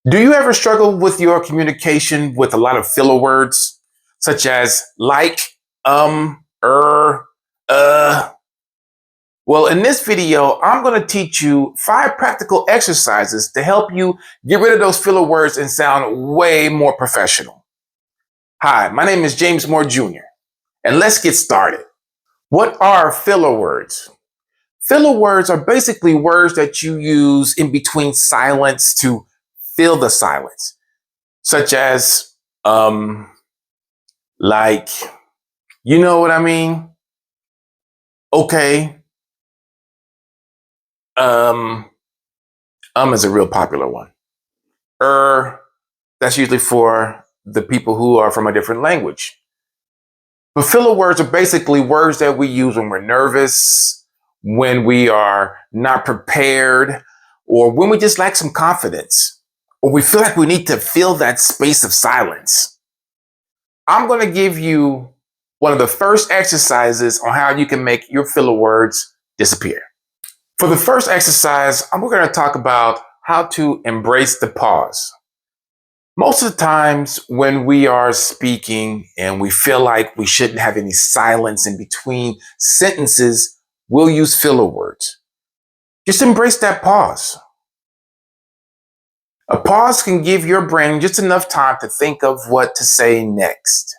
Do you ever struggle with your communication with a lot of filler words, such as like, uh? Well, in this video, I'm going to teach you 5 practical exercises to help you get rid of those filler words and sound way more professional. Hi, my name is James Moore Jr., and let's get started. What are filler words? Filler words are basically words that you use in between silence to fill the silence, such as like, you know what I mean? Okay. Um, is a real popular one. That's usually for the people who are from a different language. But filler words are basically words that we use when we're nervous, when we are not prepared, or when we just lack some confidence, or we feel like we need to fill that space of silence. I'm going to give you one of the first exercises on how you can make your filler words disappear. For the first exercise, we're going to talk about how to embrace the pause. Most of the times when we are speaking and we feel like we shouldn't have any silence in between sentences, we'll use filler words. Just embrace that pause. A pause can give your brain just enough time to think of what to say next.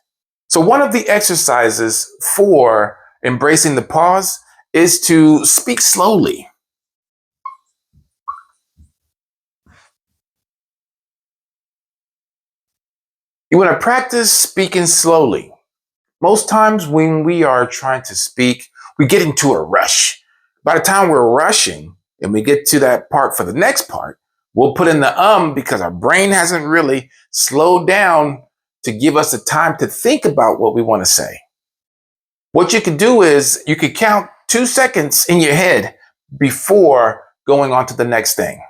So one of the exercises for embracing the pause is to speak slowly. You want to practice speaking slowly. Most times when we are trying to speak, we get into a rush. By the time we're rushing and we get to that part for the next part, we'll put in the because our brain hasn't really slowed down to give us the time to think about what we want to say. What you could do is you could count 2 seconds in your head before going on to the next thing.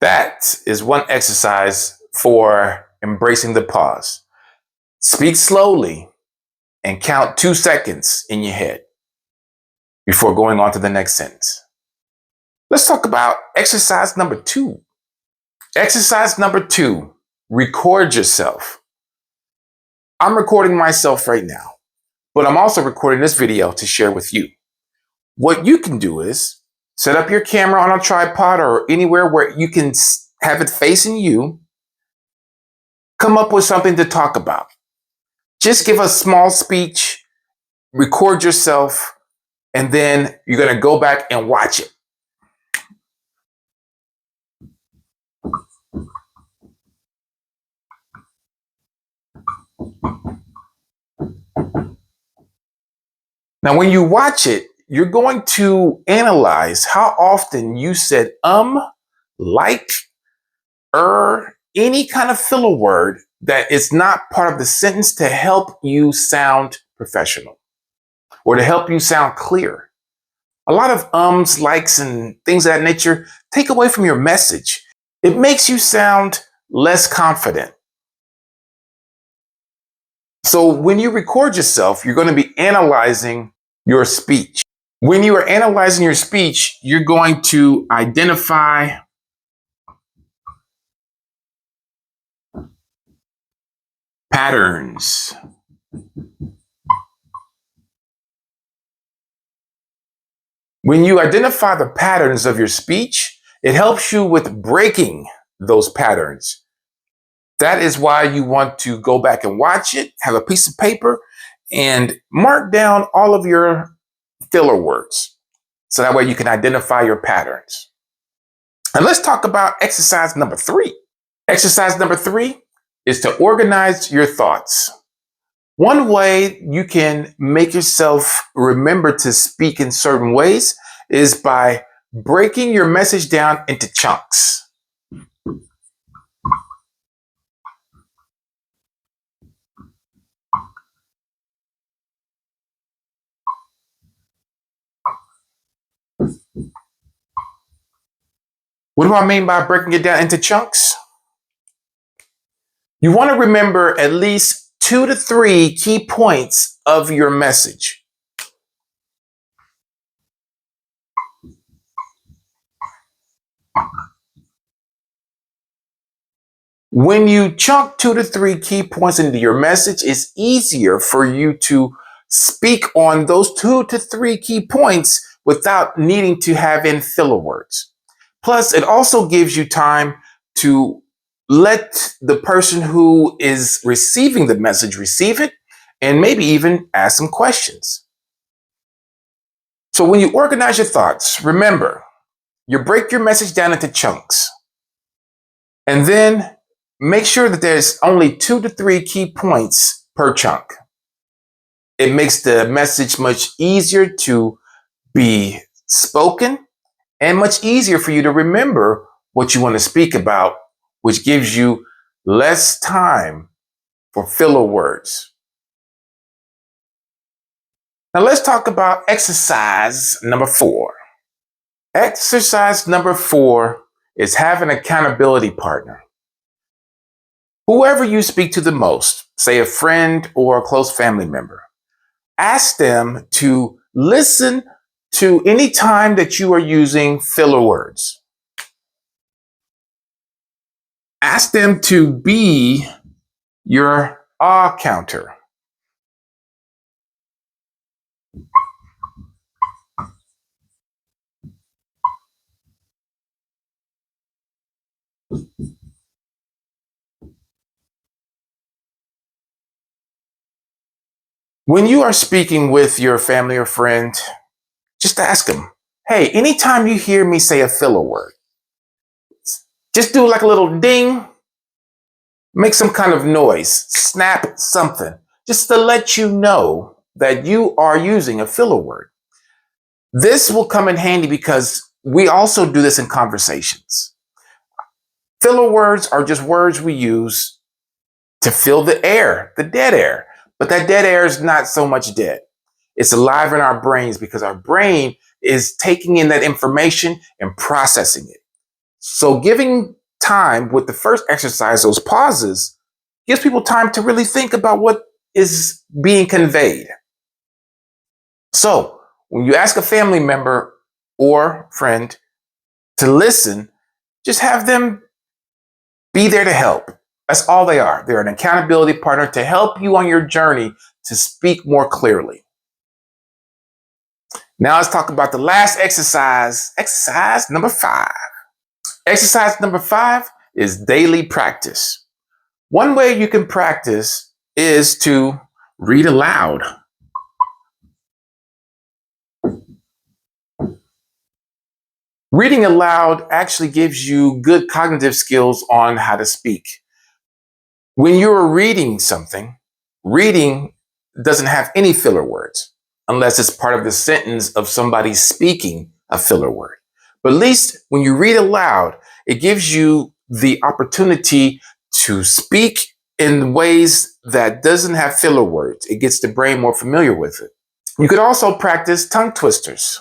That is one exercise for embracing the pause. Speak slowly and count 2 seconds in your head before going on to the next sentence. Let's talk about exercise number 2. Exercise number 2, record yourself. I'm recording myself right now, but I'm also recording this video to share with you. What you can do is set up your camera on a tripod or anywhere where you can have it facing you. Come up with something to talk about. Just give a small speech, record yourself, and then you're going to go back and watch it. Now, when you watch it, you're going to analyze how often you said like, any kind of filler word that is not part of the sentence to help you sound professional or to help you sound clear. A lot of likes, and things of that nature take away from your message. It makes you sound less confident. So when you record yourself, you're going to be analyzing your speech. When you are analyzing your speech, you're going to identify patterns. When you identify the patterns of your speech, it helps you with breaking those patterns. That is why you want to go back and watch it, have a piece of paper, and mark down all of your filler words. So that way you can identify your patterns. And let's talk about exercise number 3. Exercise number 3 is to organize your thoughts. One way you can make yourself remember to speak in certain ways is by breaking your message down into chunks. What do I mean by breaking it down into chunks? You want to remember at least 2 to 3 key points of your message. When you chunk 2 to 3 key points into your message, it's easier for you to speak on those 2 to 3 key points without needing to have in filler words. Plus, it also gives you time to let the person who is receiving the message receive it and maybe even ask some questions. So when you organize your thoughts, remember, you break your message down into chunks. And then make sure that there's only 2 to 3 key points per chunk. It makes the message much easier to be spoken and much easier for you to remember what you want to speak about, which gives you less time for filler words. Now let's talk about exercise number 4. Exercise number 4 is have an accountability partner. Whoever you speak to the most, say a friend or a close family member, ask them to listen to any time that you are using filler words. Ask them to be your ah counter. When you are speaking with your family or friend, just ask them, hey, anytime you hear me say a filler word, just do like a little ding, make some kind of noise, snap something, just to let you know that you are using a filler word. This will come in handy because we also do this in conversations. Filler words are just words we use to fill the air, the dead air. But that dead air is not so much dead. It's alive in our brains because our brain is taking in that information and processing it. So giving time with the first exercise, those pauses, gives people time to really think about what is being conveyed. So when you ask a family member or friend to listen, just have them be there to help. That's all they are. They're an accountability partner to help you on your journey to speak more clearly. Now let's talk about the last exercise, exercise number 5. Exercise number 5 is daily practice. One way you can practice is to read aloud. Reading aloud actually gives you good cognitive skills on how to speak. When you're reading something, reading doesn't have any filler words unless it's part of the sentence of somebody speaking a filler word. But at least when you read aloud, it gives you the opportunity to speak in ways that doesn't have filler words. It gets the brain more familiar with it. You could also practice tongue twisters.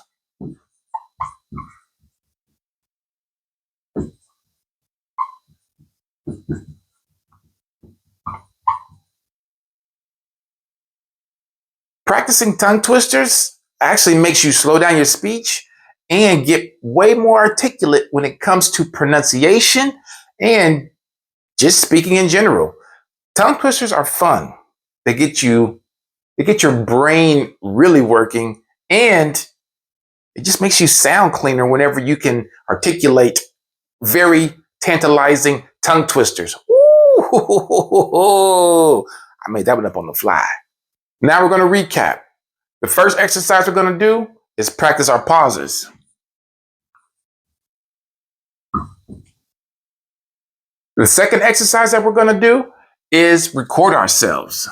Practicing tongue twisters actually makes you slow down your speech and get way more articulate when it comes to pronunciation and just speaking in general. Tongue twisters are fun. They get your brain really working, and it just makes you sound cleaner whenever you can articulate very tantalizing tongue twisters. Ooh, I made that one up on the fly. Now we're going to recap. The first exercise we're going to do is practice our pauses. The second exercise that we're going to do is record ourselves.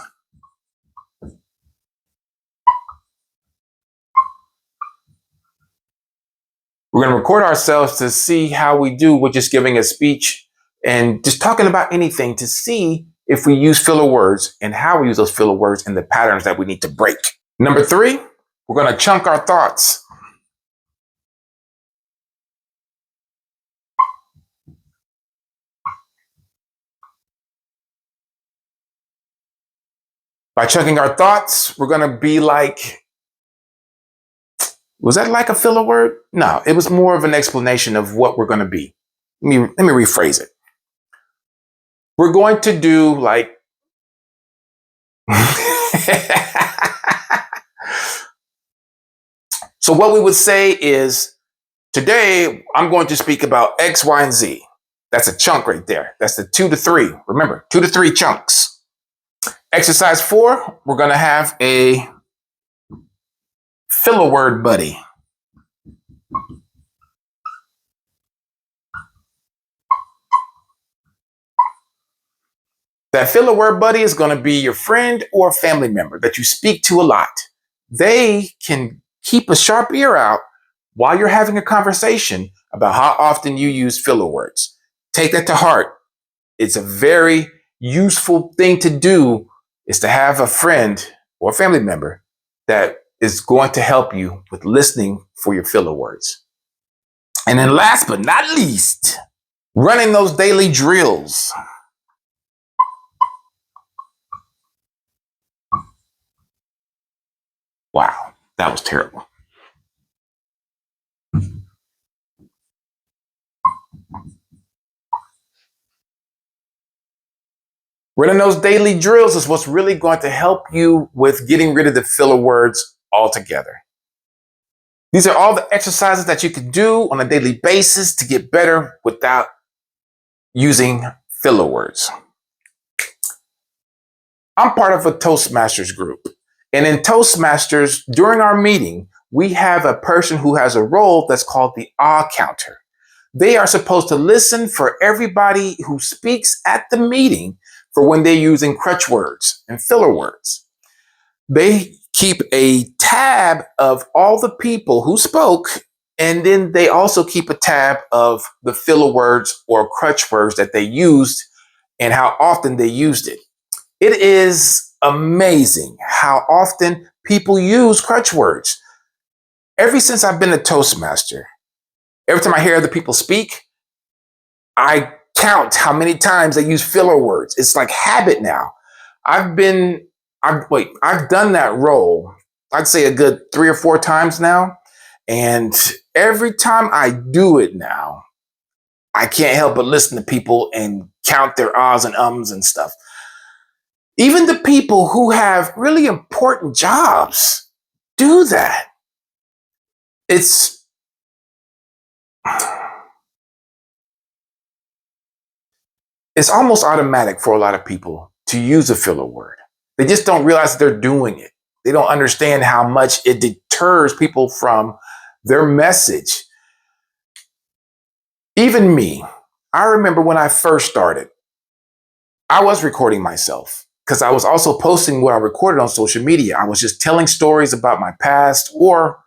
We're going to record ourselves to see how we do with just giving a speech and just talking about anything to see if we use filler words and how we use those filler words and the patterns that we need to break. Number 3, we're going to chunk our thoughts. By chunking our thoughts, we're going to be like, was that like a filler word? No, it was more of an explanation of what we're going to be. Let me rephrase it. We're going to do like, so what we would say is, today I'm going to speak about X, Y, and Z. That's a chunk right there. That's the 2 to 3. Remember, 2 to 3 chunks. Exercise 4, we're going to have a filler word buddy. That filler word buddy is going to be your friend or family member that you speak to a lot. They can keep a sharp ear out while you're having a conversation about how often you use filler words. Take that to heart. It's a very useful thing to do, is to have a friend or family member that is going to help you with listening for your filler words. And then last but not least, running those daily drills. Wow, that was terrible. Running those daily drills is what's really going to help you with getting rid of the filler words altogether. These are all the exercises that you can do on a daily basis to get better without using filler words. I'm part of a Toastmasters group. And in Toastmasters, during our meeting, we have a person who has a role that's called the ah counter. They are supposed to listen for everybody who speaks at the meeting for when they're using crutch words and filler words. They keep a tab of all the people who spoke, and then they also keep a tab of the filler words or crutch words that they used and how often they used it. It is amazing how often people use crutch words. Ever since I've been a Toastmaster, every time I hear other people speak, I count how many times they use filler words. It's like habit now. I've done that role, I'd say a good 3 or 4 times now. And every time I do it now, I can't help but listen to people and count their ahs and ums and stuff. Even the people who have really important jobs do that. It's almost automatic for a lot of people to use a filler word. They just don't realize they're doing it. They don't understand how much it deters people from their message. Even me, I remember when I first started, I was recording myself because I was also posting what I recorded on social media. I was just telling stories about my past, or,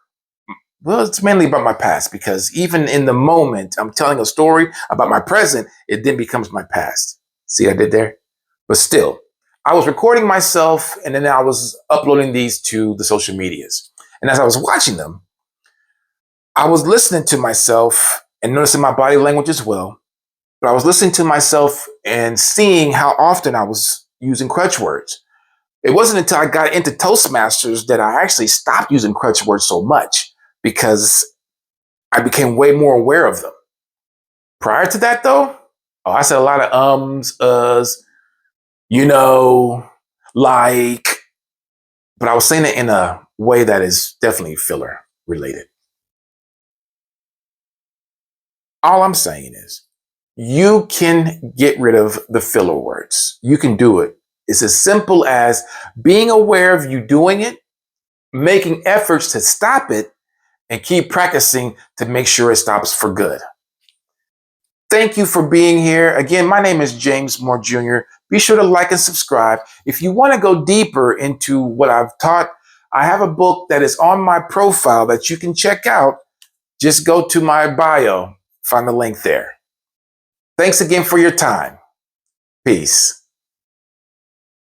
well, it's mainly about my past, because even in the moment I'm telling a story about my present, it then becomes my past. See what I did there? But still, I was recording myself and then I was uploading these to the social medias. And as I was watching them, I was listening to myself and noticing my body language as well. But I was listening to myself and seeing how often I was using crutch words. It wasn't until I got into Toastmasters that I actually stopped using crutch words so much, because I became way more aware of them. Prior to that, though, I said a lot of ums, uhs, like, but I was saying it in a way that is definitely filler related. All I'm saying is, you can get rid of the filler words. You can do it. It's as simple as being aware of you doing it, making efforts to stop it, and keep practicing to make sure it stops for good. Thank you for being here. Again, my name is James Moore Jr. Be sure to like and subscribe. If you want to go deeper into what I've taught, I have a book that is on my profile that you can check out. Just go to my bio, find the link there. Thanks again for your time. Peace.